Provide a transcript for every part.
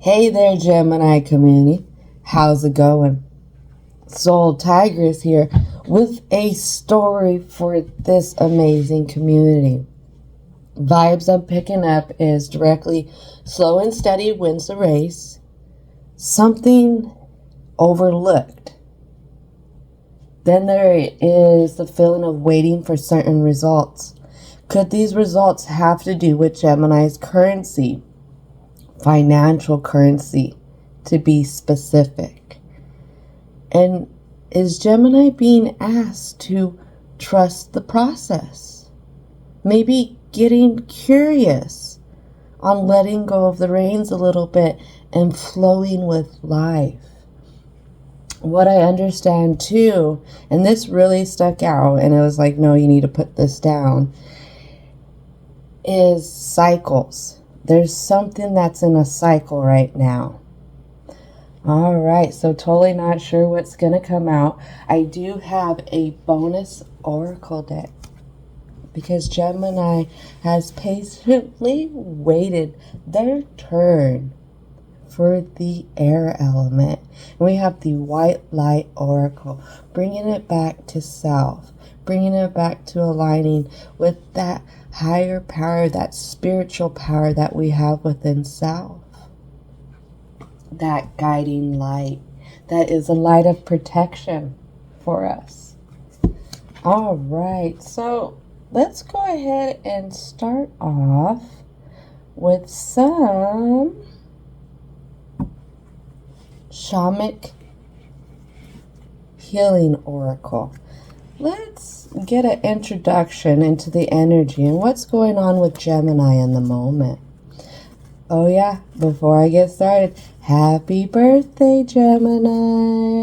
Hey there, Gemini community. How's it going? Soul Tigress here with a story for this amazing community. Vibes I'm picking up is directly slow and steady wins the race. Something overlooked. Then there is the feeling of waiting for certain results. Could these results have to do with Gemini's currency? Financial currency, to be specific. And is Gemini being asked to trust the process? Maybe getting curious on letting go of the reins a little bit and flowing with life. What I understand too, and this really stuck out, and it was like, no, you need to put this down, is cycles. There's something that's in a cycle right now. All right, so totally not sure what's going to come out. I do have a bonus oracle deck because Gemini has patiently waited their turn for the air element. And we have the white light oracle, bringing it back to self, bringing it back to aligning with that higher power, that spiritual power that we have within self. That guiding light, that is a light of protection for us. All right, so let's go ahead and start off with some Shamanic healing oracle. Let's get an introduction into the energy and what's going on with Gemini in the moment. Oh yeah, before I get started, happy birthday, Geminis.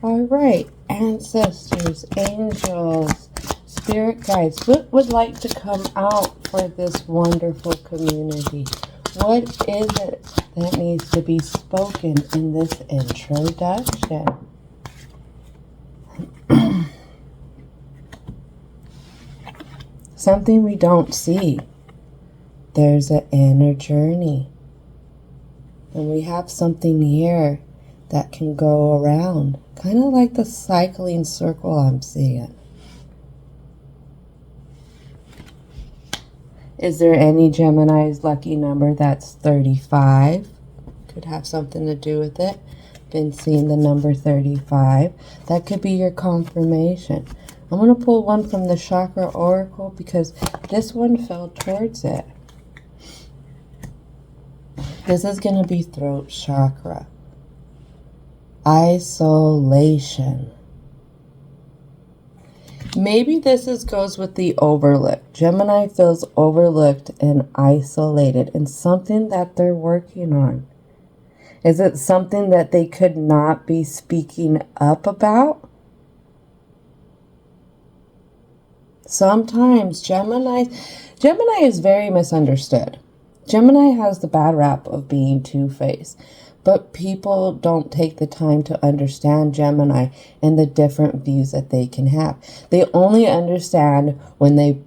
All right, ancestors, angels, spirit guides, what would like to come out for this wonderful community? What is it that needs to be spoken in this introduction? Something we don't see. There's an inner journey. And we have something here that can go around. Kind of like the cycling circle I'm seeing. Is there any Gemini's lucky number that's 35? Could have something to do with it. Been seeing the number 35. That could be your confirmation. I'm going to pull one from the Chakra Oracle because this one fell towards it. This is going to be throat chakra. Isolation. Maybe this goes with the overlooked. Gemini feels overlooked and isolated and something that they're working on. Is it something that they could not be speaking up about? Sometimes Gemini is very misunderstood. Gemini has the bad rap of being two-faced, but people don't take the time to understand Gemini and the different views that they can have. They only understand when they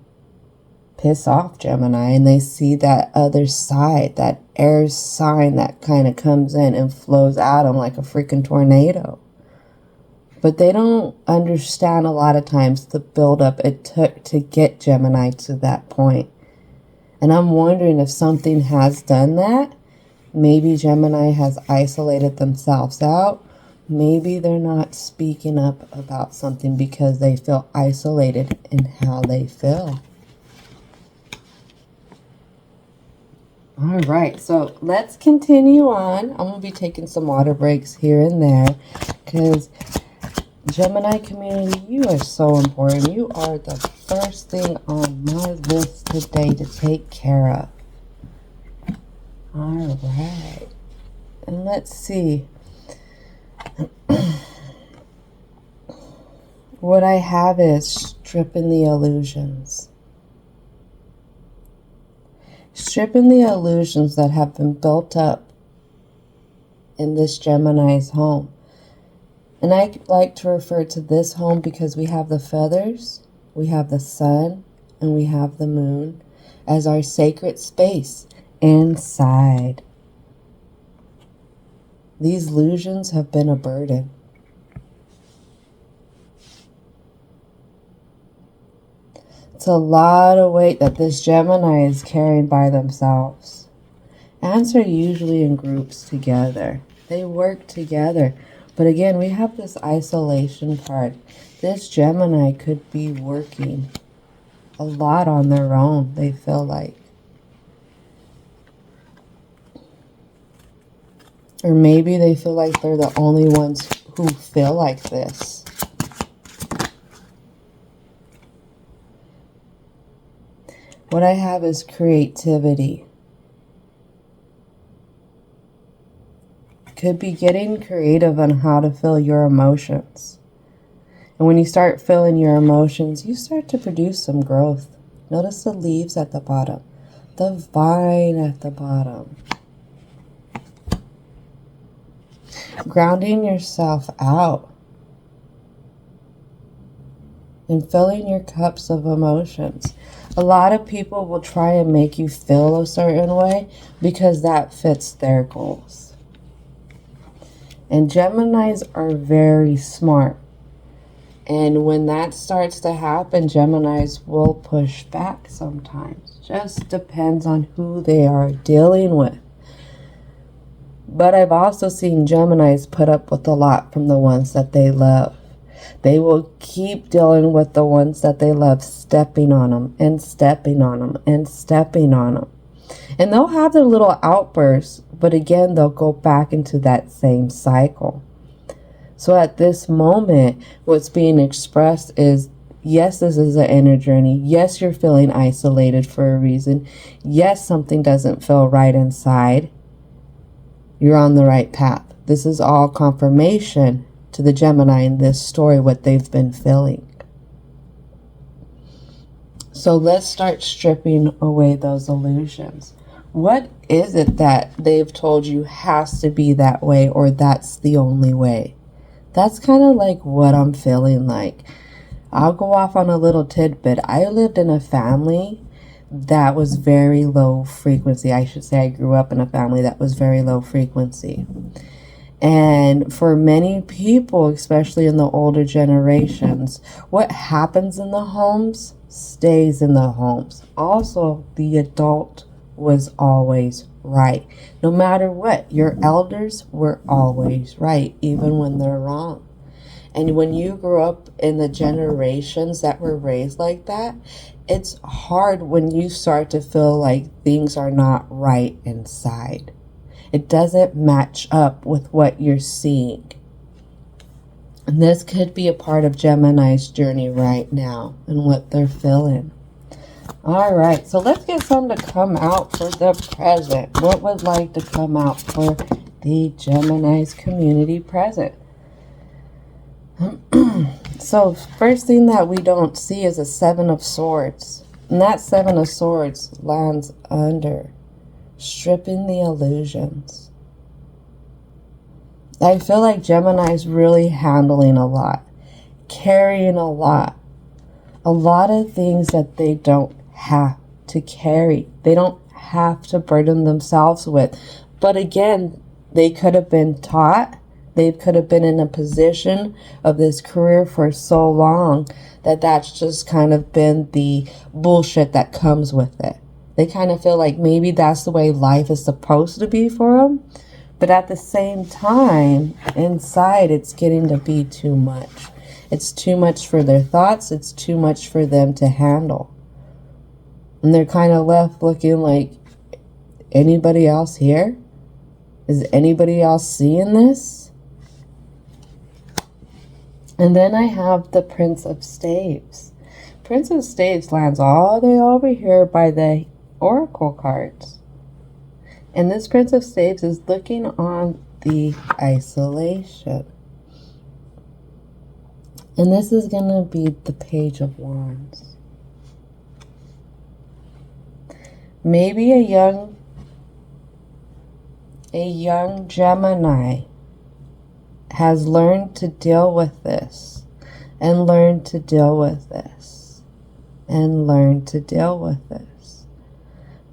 piss off Gemini and they see that other side, that air sign that kind of comes in and flows at them like a freaking tornado. But they don't understand a lot of times the buildup it took to get Gemini to that point. And I'm wondering if something has done that. Maybe Gemini has isolated themselves out. Maybe they're not speaking up about something because they feel isolated in how they feel. All right, so let's continue on. I'm going to be taking some water breaks here and there because Gemini community, you are so important. You are the first thing on my list today to take care of. All right. And let's see. What I have is stripping the illusions. Stripping the illusions that have been built up in this Gemini's home. And I like to refer to this home because we have the feathers, we have the sun, and we have the moon as our sacred space inside. These illusions have been a burden. It's a lot of weight that this Gemini is carrying by themselves. Ants are usually in groups together. They work together. But again, we have this isolation part. This Gemini could be working a lot on their own, they feel like. Or maybe they feel like they're the only ones who feel like this. What I have is creativity. Could be getting creative on how to feel your emotions. And when you start feeling your emotions, you start to produce some growth. Notice the leaves at the bottom, the vine at the bottom. Grounding yourself out and filling your cups of emotions. A lot of people will try and make you feel a certain way because that fits their goals. And Geminis are very smart. And when that starts to happen, Geminis will push back sometimes. Just depends on who they are dealing with. But I've also seen Geminis put up with a lot from the ones that they love. They will keep dealing with the ones that they love, stepping on them and stepping on them and stepping on them. And they'll have their little outbursts, but again, they'll go back into that same cycle. So at this moment, what's being expressed is, yes, this is an inner journey. Yes, you're feeling isolated for a reason. Yes, something doesn't feel right inside. You're on the right path. This is all confirmation to the Gemini in this story, what they've been feeling. So let's start stripping away those illusions. What is it that they've told you has to be that way, or that's the only way? That's kind of like what I'm feeling like. I'll go off on a little tidbit. I lived in a family that was very low frequency. I should say I grew up in a family that was very low frequency. And for many people, especially in the older generations, what happens in the homes stays in the homes. Also, the adult was always right. No matter what, your elders were always right, even when they're wrong. And when you grew up in the generations that were raised like that, it's hard when you start to feel like things are not right inside. It doesn't match up with what you're seeing. And this could be a part of Gemini's journey right now and what they're feeling. All right, so let's get some to come out for the present. What would like to come out for the Gemini's community present? So first thing that we don't see is a Seven of Swords. And that Seven of Swords lands under stripping the illusions. I feel like Gemini's really handling a lot, carrying a lot of things that they don't have to carry. They don't have to burden themselves with. But again, they could have been taught. They could have been in a position of this career for so long that that's just kind of been the bullshit that comes with it. They kind of feel like maybe that's the way life is supposed to be for them. But at the same time, inside, it's getting to be too much. It's too much for their thoughts. It's too much for them to handle. And they're kind of left looking like, anybody else here? Is anybody else seeing this? And then I have the Prince of Staves. Prince of Staves lands all the way over here by the Oracle cards. And this Prince of Staves is looking on the isolation. And this is going to be the Page of Wands. Maybe a young Gemini has learned to deal with this, and learned to deal with this, and learned to deal with this.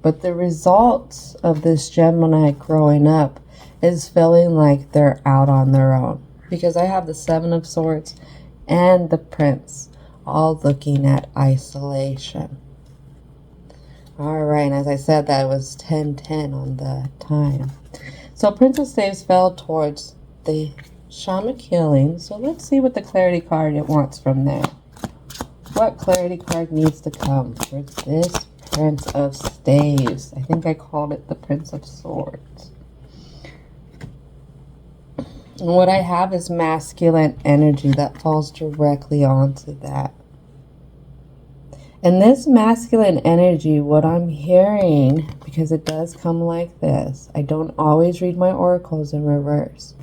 But the results of this Gemini growing up is feeling like they're out on their own. Because I have the Seven of Swords and the Prince all looking at isolation. Alright, and as I said, that was 10:10 on the time. So Prince of Staves fell towards the Shamanic healing. So let's see what the clarity card it wants from there. What clarity card needs to come for this Prince of Staves? I think I called it the Prince of Swords. And what I have is masculine energy that falls directly onto that. And this masculine energy, what I'm hearing, because it does come like this. I don't always read my oracles in reverse.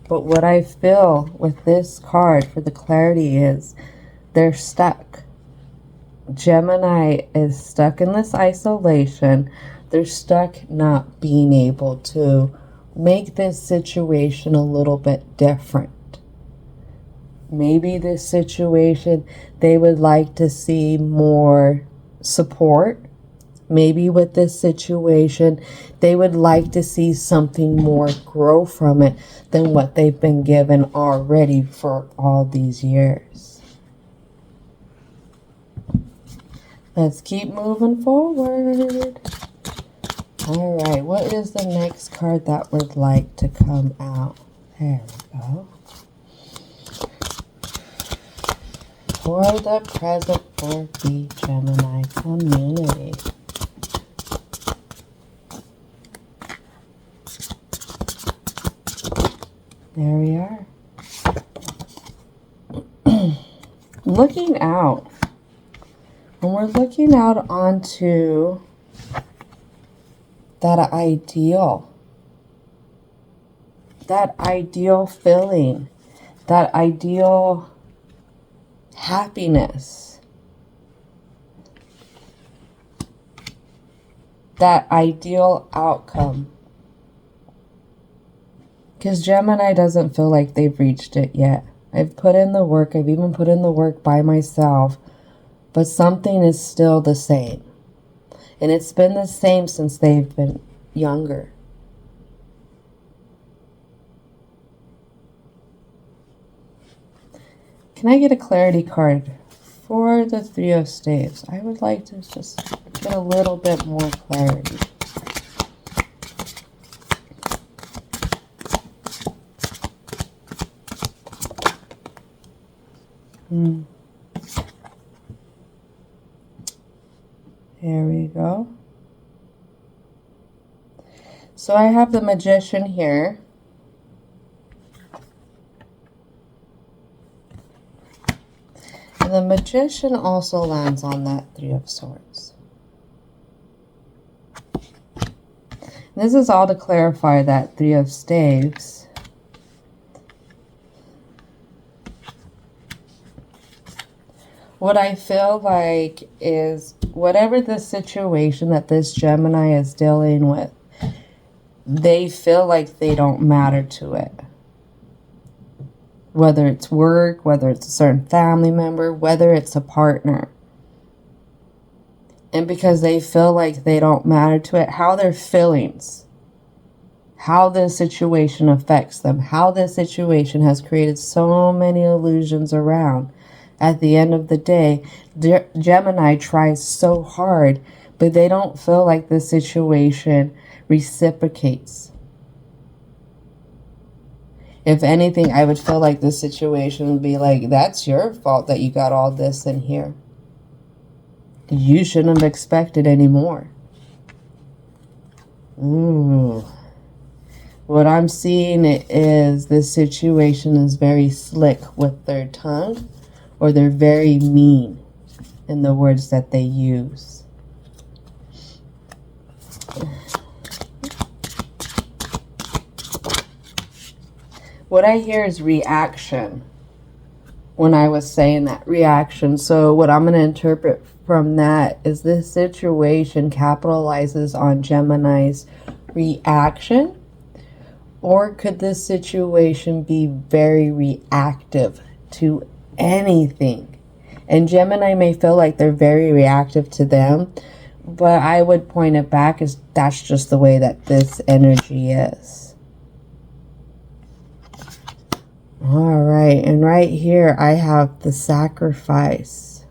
But what I feel with this card for the clarity is they're stuck. Gemini is stuck in this isolation. They're stuck not being able to make this situation a little bit different. Maybe this situation, they would like to see more support. Maybe with this situation, they would like to see something more grow from it than what they've been given already for all these years. Let's keep moving forward. All right, what is the next card that would like to come out? There we go. For the present for the Gemini community. There we are. Looking out. When we're looking out onto that ideal feeling, that ideal happiness, that ideal outcome. Because Gemini doesn't feel like they've reached it yet. I've put in the work. I've even put in the work by myself. But something is still the same. And it's been the same since they've been younger. Can I get a clarity card for the Three of Staves? I would like to just get a little bit more clarity. There we go. So I have the Magician here. And the Magician also lands on that Three of Swords. This is all to clarify that Three of Staves. What I feel like is whatever the situation that this Gemini is dealing with, they feel like they don't matter to it. Whether it's work, whether it's a certain family member, whether it's a partner. And because they feel like they don't matter to it, how their feelings, how this situation affects them, how this situation has created so many illusions around. At the end of the day, Gemini tries so hard, but they don't feel like the situation reciprocates. If anything, I would feel like the situation would be like, that's your fault that you got all this in here. You shouldn't have expected any more. Ooh. What I'm seeing is this situation is very slick with their tongue. Or they're very mean in the words that they use. What I hear is reaction. When I was saying that, reaction. So what I'm going to interpret from that is this situation capitalizes on Gemini's reaction. Or could this situation be very reactive to anything? And Gemini may feel like they're very reactive to them, but I would point it back as that's just the way that this energy is. All right, and right here I have the sacrifice.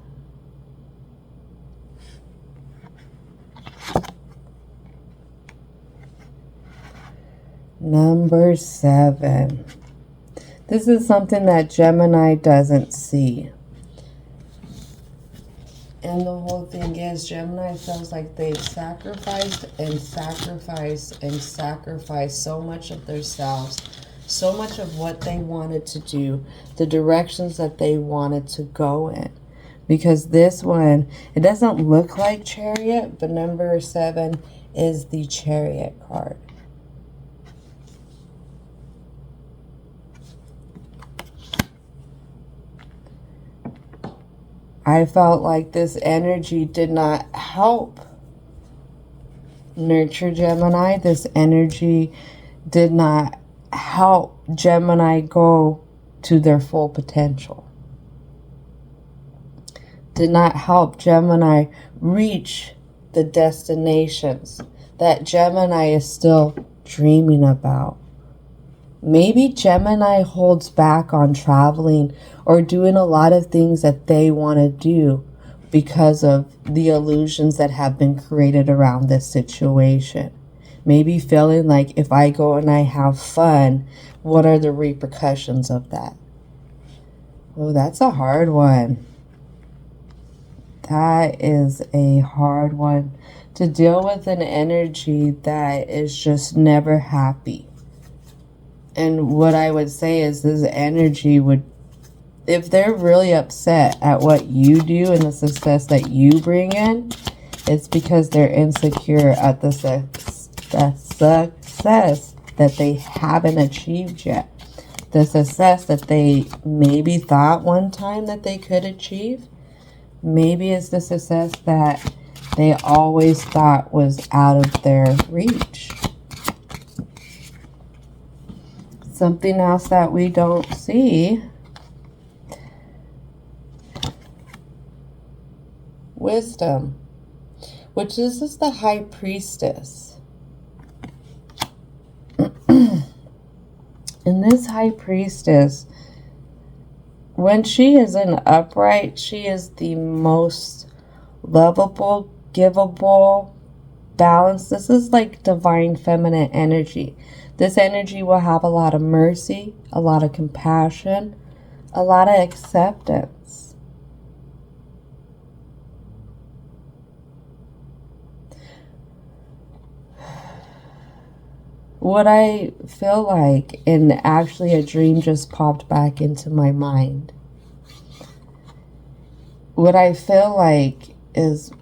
Number 7. This is something that Gemini doesn't see. And the whole thing is, Gemini feels like they've sacrificed and sacrificed and sacrificed so much of themselves, so much of what they wanted to do, the directions that they wanted to go in. Because this one, it doesn't look like Chariot, but number 7 is the Chariot card. I felt like this energy did not help nurture Gemini. This energy did not help Gemini go to their full potential. Did not help Gemini reach the destinations that Gemini is still dreaming about. Maybe Gemini holds back on traveling or doing a lot of things that they want to do because of the illusions that have been created around this situation. Maybe feeling like, if I go and I have fun, what are the repercussions of that? Oh, that's a hard one. That is a hard one to deal with, an energy that is just never happy. And what I would say is, this energy would, if they're really upset at what you do and the success that you bring in, it's because they're insecure at the success that they haven't achieved yet. The success that they maybe thought one time that they could achieve. Maybe it's the success that they always thought was out of their reach. Something else that we don't see. Wisdom, which is the High Priestess. And this High Priestess, when she is in upright, she is the most lovable, giveable, balanced. This is like divine feminine energy. This energy will have a lot of mercy, a lot of compassion, a lot of acceptance. What I feel like, and actually a dream just popped back into my mind. What I feel like is,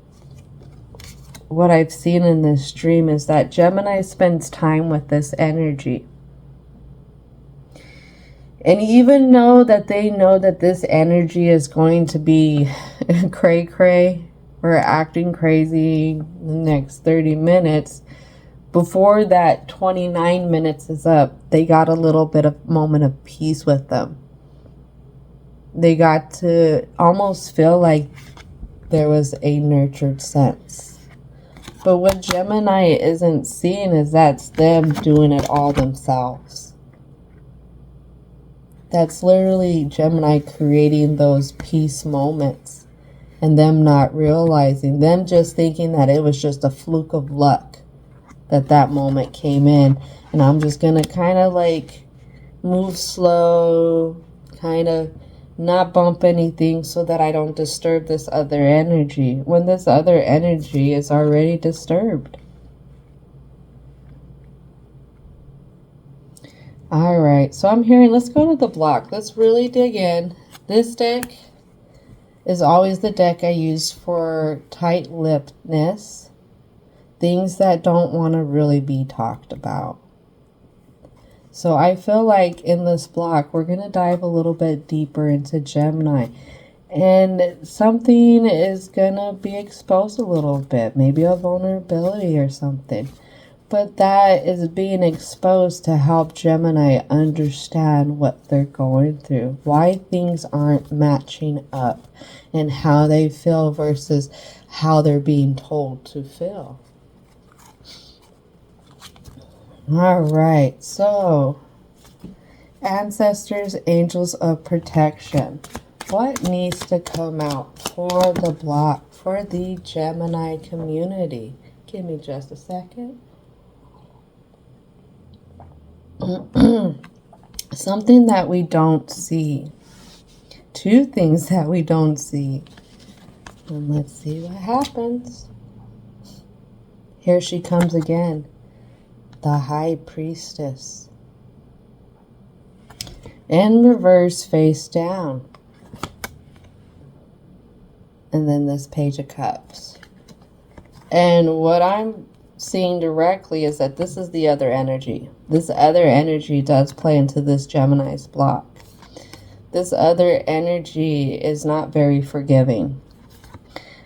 what I've seen in this dream is that Gemini spends time with this energy. And even know that they know that this energy is going to be cray-cray or acting crazy in the next 30 minutes. Before that 29 minutes is up, they got a little bit of moment of peace with them. They got to almost feel like there was a nurtured sense. But what Gemini isn't seeing is that's them doing it all themselves. That's literally Gemini creating those peace moments and them not realizing, them just thinking that it was just a fluke of luck that moment came in. And I'm just going to kind of like move slow, kind of not bump anything so that I don't disturb this other energy when this other energy is already disturbed. All right, so I'm hearing, let's go to the block. Let's really dig in. This deck is always the deck I use for tight-lippedness, things that don't want to really be talked about. So I feel like in this block, we're going to dive a little bit deeper into Gemini. And something is going to be exposed a little bit. Maybe a vulnerability or something. But that is being exposed to help Gemini understand what they're going through. Why things aren't matching up. And how they feel versus how they're being told to feel. All right, so Ancestors, angels of protection. What needs to come out for the block for the Gemini community? Give me just a second. Something that we don't see. Two things that we don't see. And let's see what happens. Here she comes again. The High Priestess. In reverse, face down. And then this Page of Cups. And what I'm seeing directly is that this is the other energy. This other energy does play into this Gemini's block. This other energy is not very forgiving.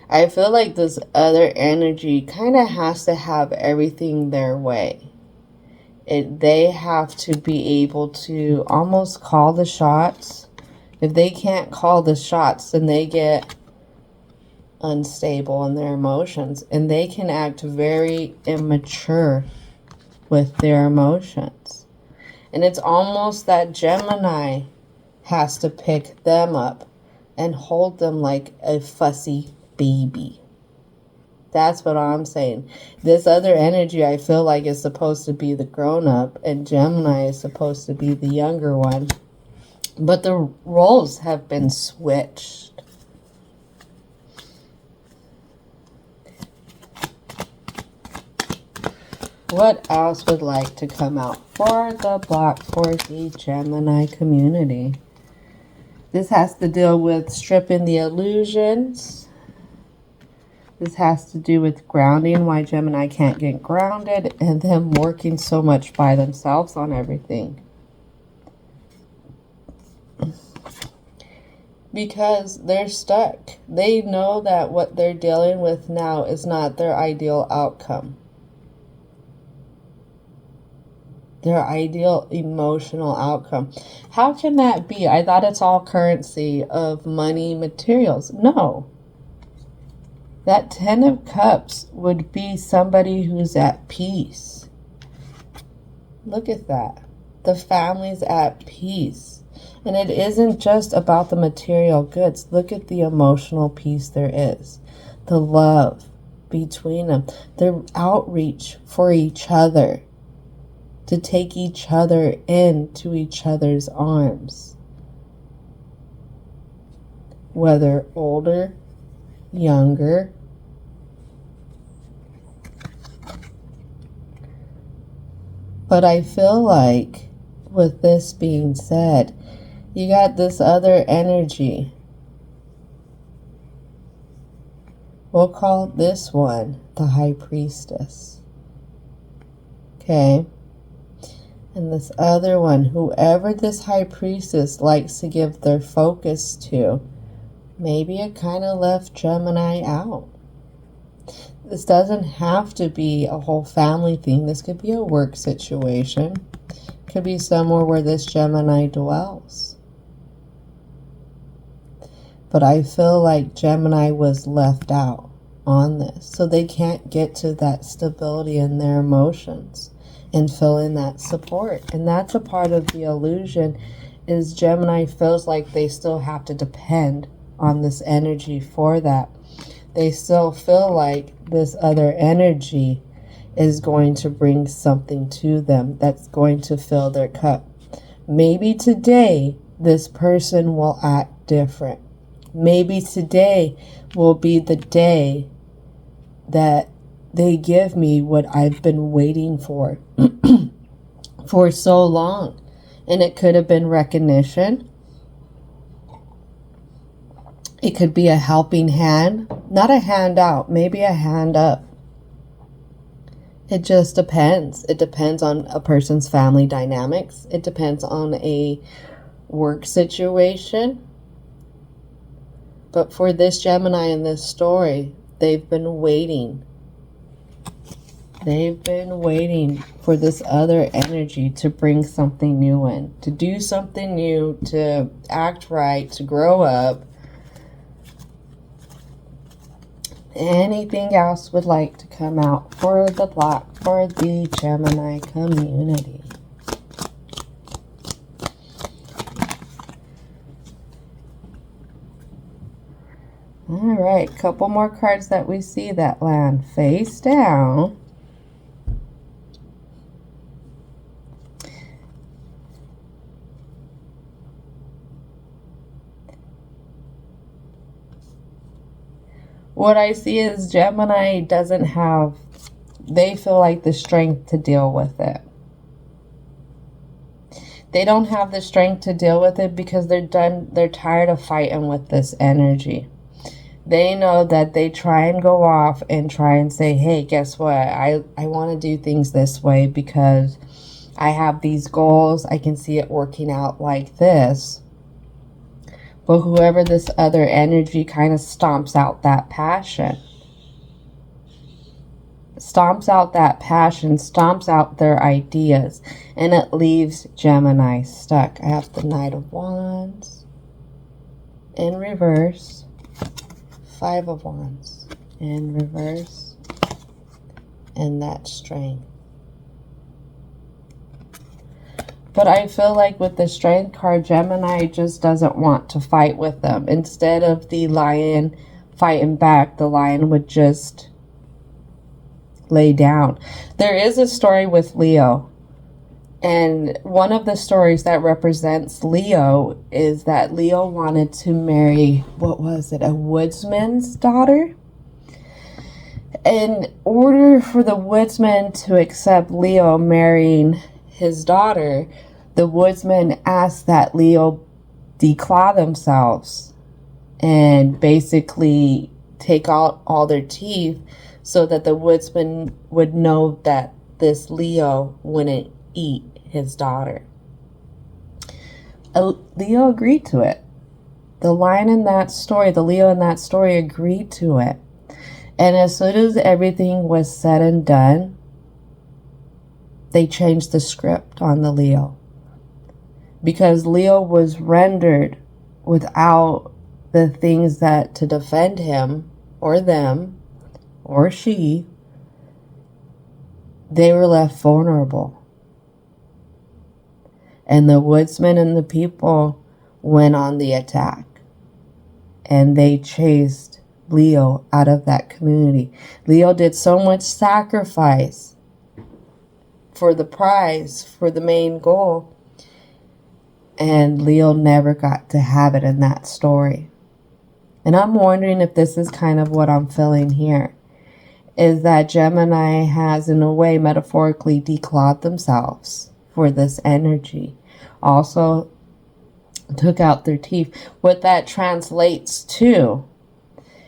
I feel like this other energy kind of has to have everything their way. They have to be able to almost call the shots. If they can't call the shots, then they get unstable in their emotions. And they can act very immature with their emotions. And it's almost that Gemini has to pick them up and hold them like a fussy baby. That's what I'm saying. This other energy I feel like is supposed to be the grown-up, and Gemini is supposed to be the younger one. But the roles have been switched. What else would like to come out for the block for the Gemini community? This has to deal with stripping the illusions. This has to do with grounding, why Gemini can't get grounded, and them working so much by themselves on everything. Because they're stuck. They know that what they're dealing with now is not their ideal outcome. Their ideal emotional outcome. How can that be? I thought it's all currency of money, materials. No. That 10 of Cups would be somebody who's at peace. Look at that. The family's at peace. And it isn't just about the material goods. Look at the emotional peace there is. The love between them. Their outreach for each other. To take each other into each other's arms. Whether older, younger. But I feel like, with this being said, you got this other energy. We'll call this one the High Priestess. Okay? And this other one, whoever this High Priestess likes to give their focus to, maybe it kind of left Gemini out. This doesn't have to be a whole family thing. This could be a work situation. It could be somewhere where this Gemini dwells. But I feel like Gemini was left out on this. So they can't get to that stability in their emotions and feel in that support. And that's a part of the illusion, is Gemini feels like they still have to depend on this energy for that. They still feel like this other energy is going to bring something to them that's going to fill their cup. Maybe today this person will act different. Maybe today will be the day that they give me what I've been waiting for for so long. And it could have been recognition. It could be a helping hand, not a hand out, maybe a hand up. It just depends. It depends on a person's family dynamics. It depends on a work situation. But for this Gemini in this story, they've been waiting. They've been waiting for this other energy to bring something new in, to do something new, to act right, to grow up. Anything else would like to come out for the block for the Gemini community? All right, couple more cards that we see that land face down. What I see is Gemini doesn't have, they feel like the strength to deal with it. They don't have the strength to deal with it because they're tired of fighting with this energy. They know that they try and go off and try and say, hey, guess what? I want to do things this way because I have these goals. I can see it working out like this. But whoever this other energy kind of stomps out that passion. Stomps out that passion, stomps out their ideas, and it leaves Gemini stuck. I have the Knight of Wands in reverse, Five of Wands in reverse, and that Strength. But I feel like with the Strength card, Gemini just doesn't want to fight with them. Instead of the Lion fighting back, the Lion would just lay down. There is a story with Leo. And one of the stories that represents Leo is that Leo wanted to marry, what was it, a woodsman's daughter? In order for the woodsman to accept Leo marrying his daughter, the woodsman asked that Leo declaw themselves and basically take out all their teeth so that the woodsman would know that this Leo wouldn't eat his daughter. Leo agreed to it. The lion in that story, the Leo in that story agreed to it. And as soon as everything was said and done, they changed the script on the Leo. Because Leo was rendered without the things that to defend him or them or she, they were left vulnerable. And the woodsman and the people went on the attack. And they chased Leo out of that community. Leo did so much sacrifice for the prize, for the main goal. And Leo never got to have it in that story. And I'm wondering if this is kind of what I'm feeling here. Is that Gemini has, in a way, metaphorically declawed themselves for this energy. Also took out their teeth. What that translates to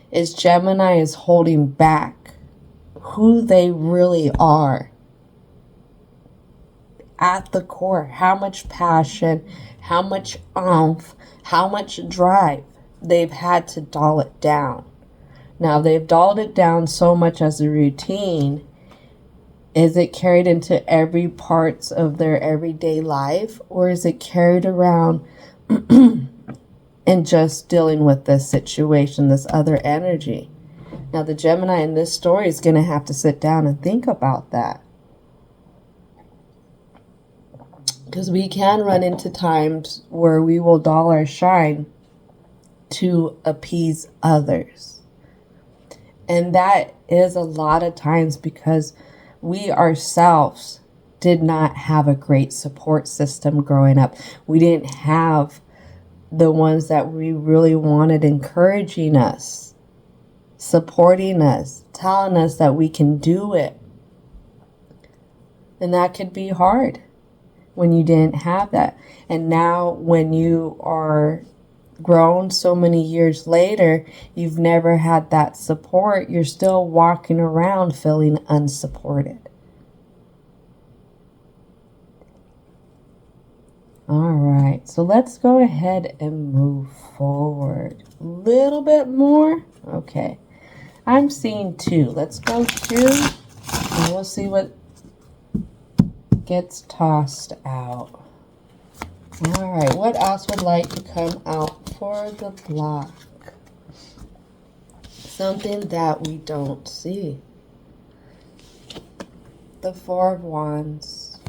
is Gemini is holding back who they really are at the core. How much passion, how much oomph, how much drive they've had to dull it down. Now they've dulled it down so much as a routine. Is it carried into every parts of their everyday life, or is it carried around and just dealing with this situation, this other energy? Now the Gemini in this story is going to have to sit down and think about that. Because we can run into times where we will dull our shine to appease others. And that is a lot of times because we ourselves did not have a great support system growing up. We didn't have the ones that we really wanted encouraging us, supporting us, telling us that we can do it. And that could be hard when you didn't have that. And now when you are grown so many years later, you've never had that support. You're still walking around feeling unsupported. All right, so let's go ahead and move forward a little bit more. Okay, I'm seeing 2. Let's go 2 and we'll see what gets tossed out. All right, what else would like to come out for the block? Something that we don't see. The Four of Wands.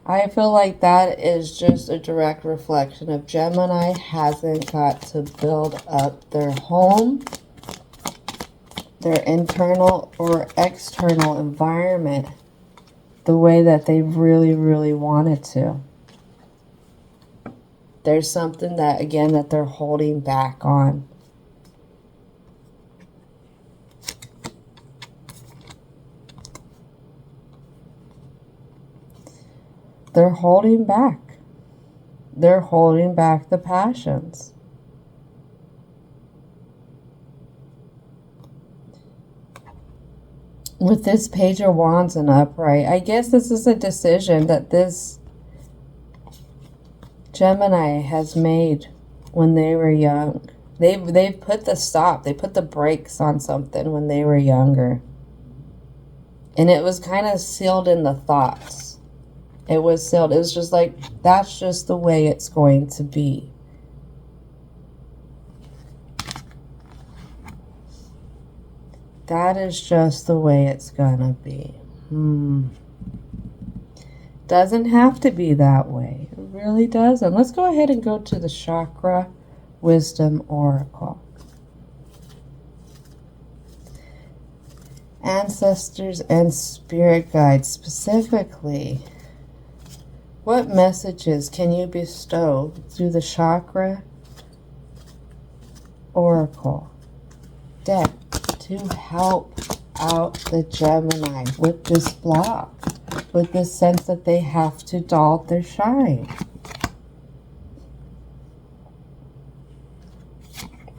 I feel like that is just a direct reflection of Gemini hasn't got to build up their home, their internal or external environment the way that they really, really wanted to. There's something that, again, that they're holding back on. They're holding back. They're holding back the passions. With this Page of Wands and upright, I guess this is a decision that this Gemini has made when they were young. They've put the stop, they put the brakes on something when they were younger. And it was kind of sealed in the thoughts. It was sealed. It was just like, that's just the way it's going to be. That is just the way it's gonna be. Doesn't have to be that way. It really doesn't. Let's go ahead and go to the Chakra Wisdom Oracle. Ancestors and spirit guides specifically. What messages can you bestow through the Chakra Oracle deck to help out the Gemini with this block, with this sense that they have to dull their shine?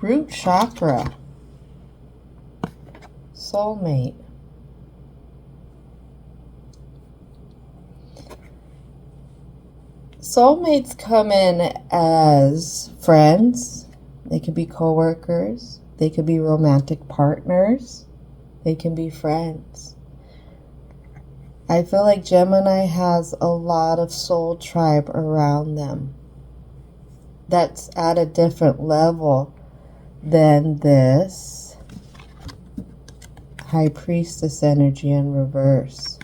Root chakra, soulmate. Soulmates come in as friends. They could be co-workers. They could be romantic partners. They can be friends. I feel like Gemini has a lot of soul tribe around them. That's at a different level than this High Priestess energy in reverse.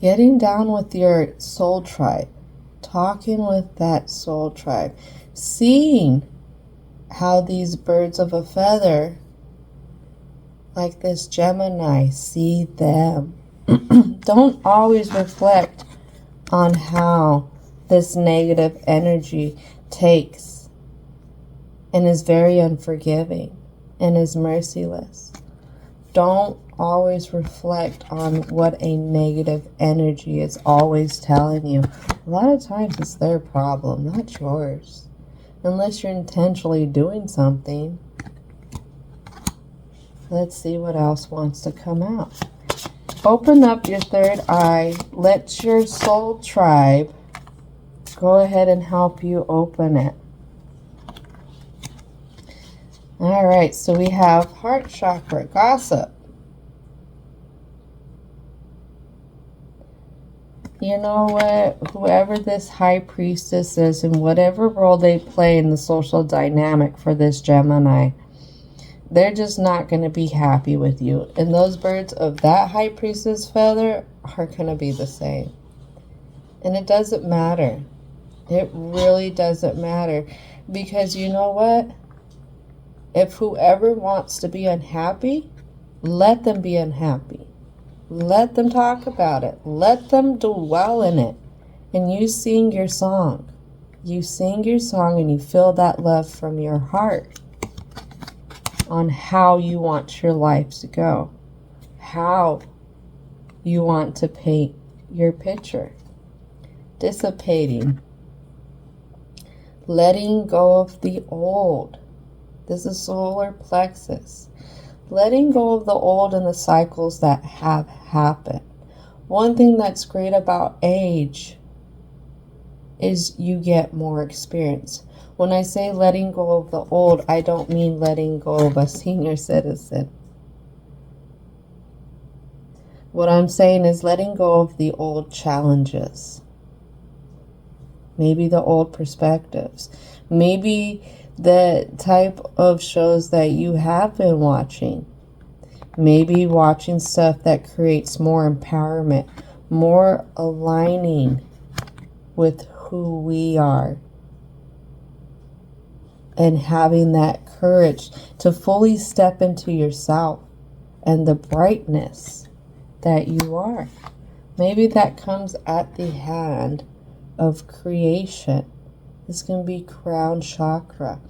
Getting down with your soul tribe, talking with that soul tribe, seeing how these birds of a feather, like this Gemini, see them. Don't always reflect on how this negative energy takes and is very unforgiving and is merciless. Don't always reflect on what a negative energy is always telling you. A lot of times it's their problem, not yours. Unless you're intentionally doing something. Let's see what else wants to come out. Open up your third eye. Let your soul tribe go ahead and help you open it. All right, so we have heart chakra, gossip. You know what? Whoever this high priestess is, and whatever role they play in the social dynamic for this Gemini, they're just not going to be happy with you. And those birds of that high priestess feather are going to be the same. And it doesn't matter. It really doesn't matter. Because you know what? If whoever wants to be unhappy, let them be unhappy. Let them talk about it. Let them dwell in it. And you sing your song. You sing your song and you feel that love from your heart on how you want your life to go. How you want to paint your picture. Dissipating. Letting go of the old. This is solar plexus. Letting go of the old and the cycles that have happened. One thing that's great about age is you get more experience. When I say letting go of the old, I don't mean letting go of a senior citizen. What I'm saying is letting go of the old challenges. Maybe the old perspectives. Maybe the type of shows that you have been watching. Maybe watching stuff that creates more empowerment, more aligning with who we are. And having that courage to fully step into yourself and the brightness that you are. Maybe that comes at the hand of creation. This can be crown chakra.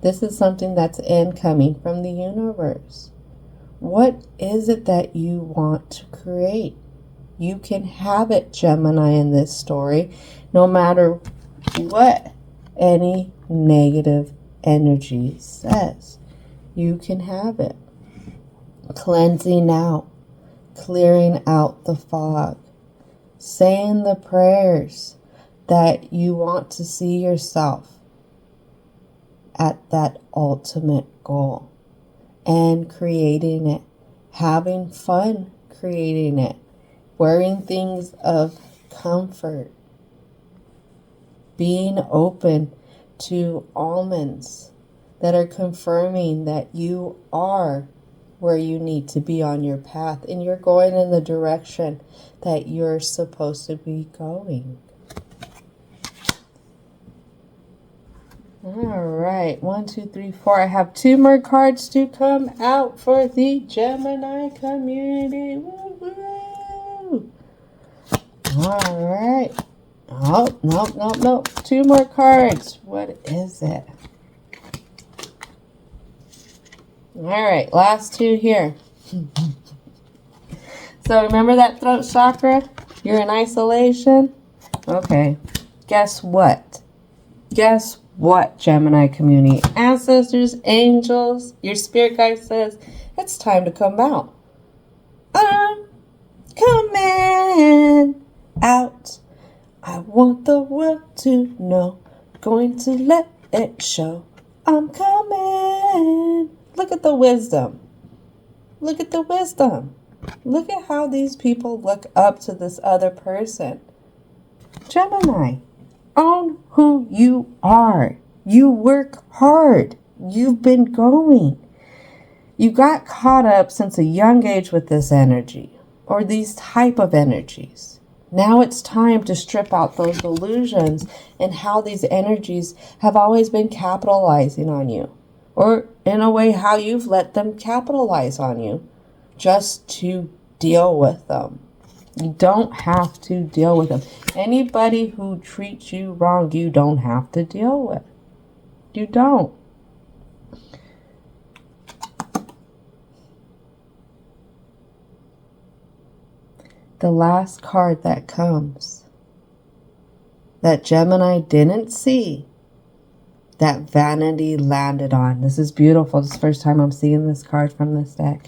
This is something that's incoming from the universe. What is it that you want to create? You can have it, Gemini, in this story, no matter what any negative energy says. You can have it. Cleansing out, clearing out the fog, saying the prayers that you want to see yourself at that ultimate goal, and creating it, having fun creating it, wearing things of comfort, being open to almonds that are confirming that you are where you need to be on your path and you're going in the direction that you're supposed to be going. All right, 1, 2, 3, 4. I have 2 more cards to come out for the Gemini community. Woo woo! All right. Oh, nope. 2 more cards. What is it? All right, last 2 here. So remember that throat chakra? You're in isolation? Okay. Guess what? Guess what, Gemini community? Ancestors, angels, your spirit guide says, it's time to come out. I'm coming out. I want the world to know. Going to let it show. I'm coming. Look at the wisdom. Look at the wisdom. Look at how these people look up to this other person. Gemini, own who you are. You work hard. You've been going. You got caught up since a young age with this energy or these type of energies. Now it's time to strip out those illusions and how these energies have always been capitalizing on you, or in a way how you've let them capitalize on you just to deal with them. You don't have to deal with them. Anybody who treats you wrong, you don't have to deal with. You don't. The last card that comes, that Gemini didn't see, that vanity landed on. This is beautiful. This is the first time I'm seeing this card from this deck.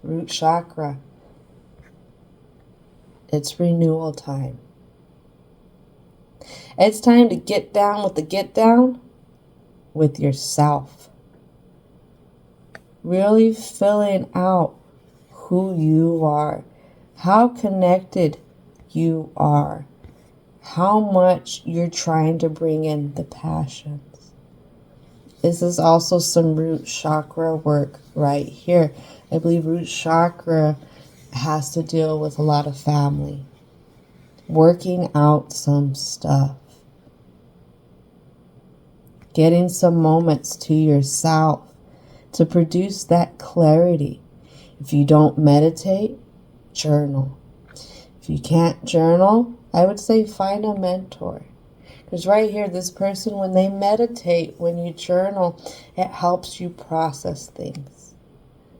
Root chakra. It's renewal time. It's time to get down with the get down with yourself. Really filling out who you are, how connected you are, how much you're trying to bring in the passions. This is also some root chakra work right here. I believe root chakra has to deal with a lot of family, working out some stuff, getting some moments to yourself to produce that clarity. If you don't meditate, journal. If you can't journal, I would say find a mentor. Because right here, this person, when they meditate, when you journal, it helps you process things.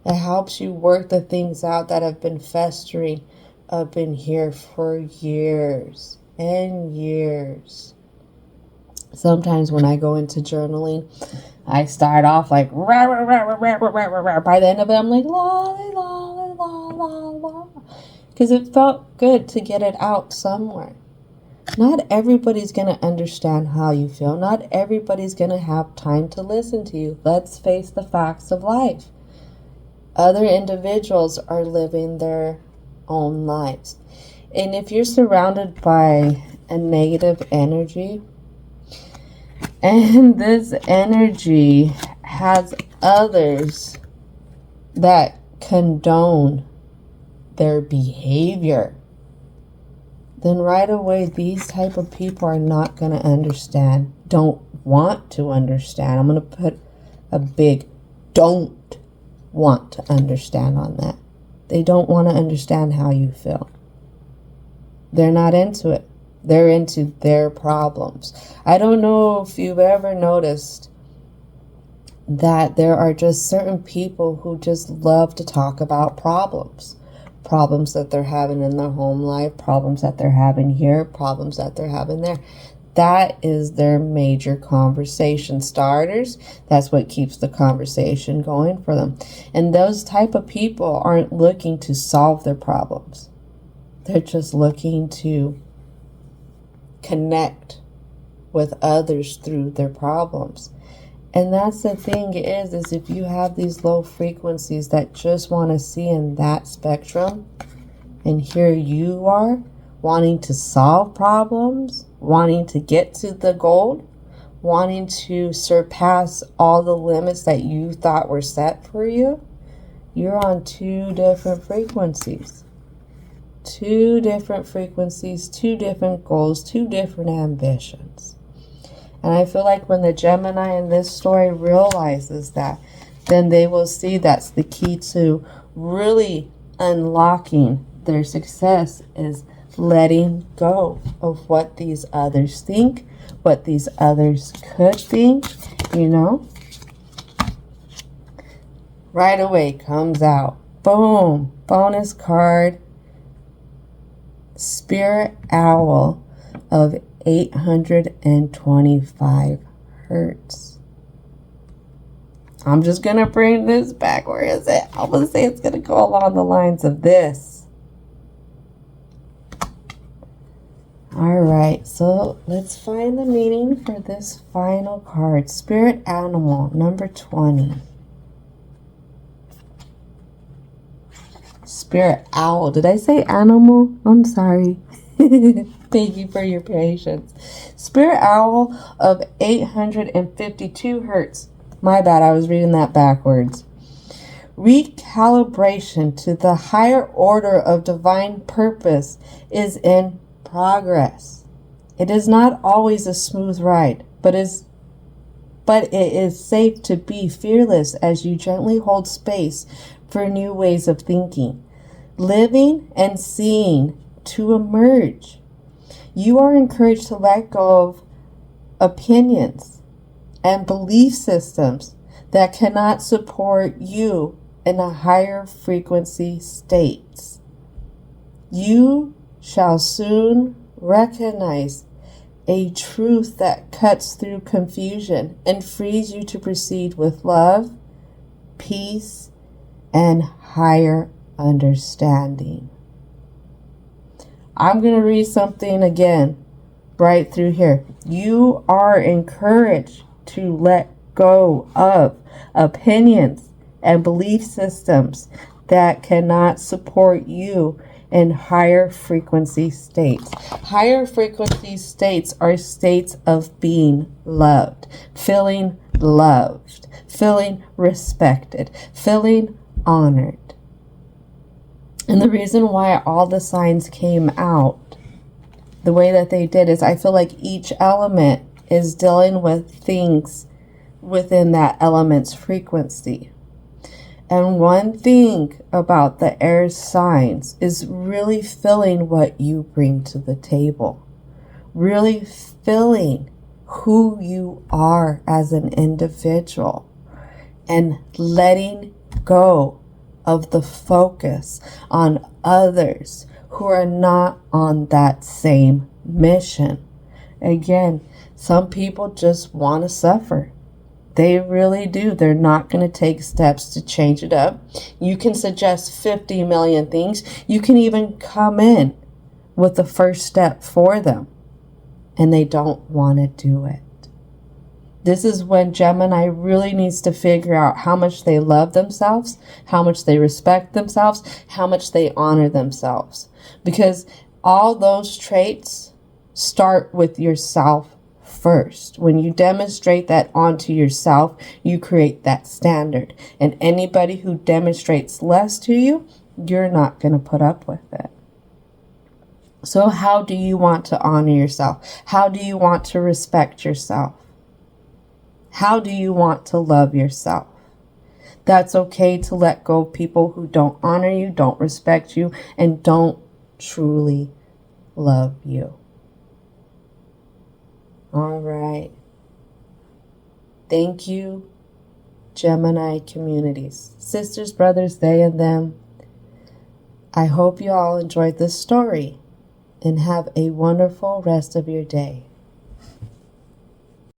It helps you work the things out that have been festering up in here for years and years. Sometimes when I go into journaling, I start off like rah, rah, rah, rah, rah, rah, rah, rah. By the end of it, I'm like la la la la la la, because it felt good to get it out somewhere. Not everybody's going to understand how you feel. Not everybody's going to have time to listen to you. Let's face the facts of life. Other individuals are living their own lives. And if you're surrounded by a negative energy, and this energy has others that condone their behavior, then right away these type of people are not going to understand, don't want to understand. I'm going to put a big don't want to understand on that. They don't want to understand how you feel. They're not into it. They're into their problems. I don't know if you've ever noticed that there are just certain people who just love to talk about problems. Problems that they're having in their home life, problems that they're having here, problems that they're having there. That is their major conversation starters. That's what keeps the conversation going for them. And those type of people aren't looking to solve their problems. They're just looking to connect with others through their problems. And that's the thing is if you have these low frequencies that just want to see in that spectrum, and here you are wanting to solve problems, wanting to get to the goal, wanting to surpass all the limits that you thought were set for you, you're on two different frequencies. Two different frequencies, two different goals, two different ambitions. And I feel like when the Gemini in this story realizes that, then they will see that's the key to really unlocking their success is letting go of what these others think, what these others could think, you know. Right away comes out. Boom. Bonus card. Spirit Owl of 825 hertz. I'm just going to bring this back. Where is it? I'm going to say it's going to go along the lines of this. All right, so let's find the meaning for this final card. Spirit Animal, number 20. Spirit Owl. Did I say animal? I'm sorry. Thank you for your patience. Spirit Owl of 852 hertz. My bad, I was reading that backwards. Recalibration to the higher order of divine purpose is in progress. It is not always a smooth ride, but it is safe to be fearless as you gently hold space for new ways of thinking, living, and seeing to emerge. You are encouraged to let go of opinions and belief systems that cannot support you in a higher frequency states. You shall soon recognize a truth that cuts through confusion and frees you to proceed with love, peace, and higher understanding. I'm going to read something again right through here. You are encouraged to let go of opinions and belief systems that cannot support you in higher frequency states. Higher frequency states are states of being loved, feeling respected, feeling honored. And the reason why all the signs came out the way that they did is I feel like each element is dealing with things within that element's frequency. And one thing about the air signs is really feeling what you bring to the table. Really feeling who you are as an individual. And letting go of the focus on others who are not on that same mission. Again, some people just want to suffer. They really do. They're not going to take steps to change it up. You can suggest 50 million things. You can even come in with the first step for them, and they don't want to do it. This is when Gemini really needs to figure out how much they love themselves, how much they respect themselves, how much they honor themselves. Because all those traits start with yourself first. When you demonstrate that onto yourself, you create that standard. And anybody who demonstrates less to you, you're not going to put up with it. So how do you want to honor yourself? How do you want to respect yourself? How do you want to love yourself? That's okay to let go of people who don't honor you, don't respect you, and don't truly love you. All right. Thank you, Gemini communities. Sisters, brothers, they and them. I hope you all enjoyed this story and have a wonderful rest of your day.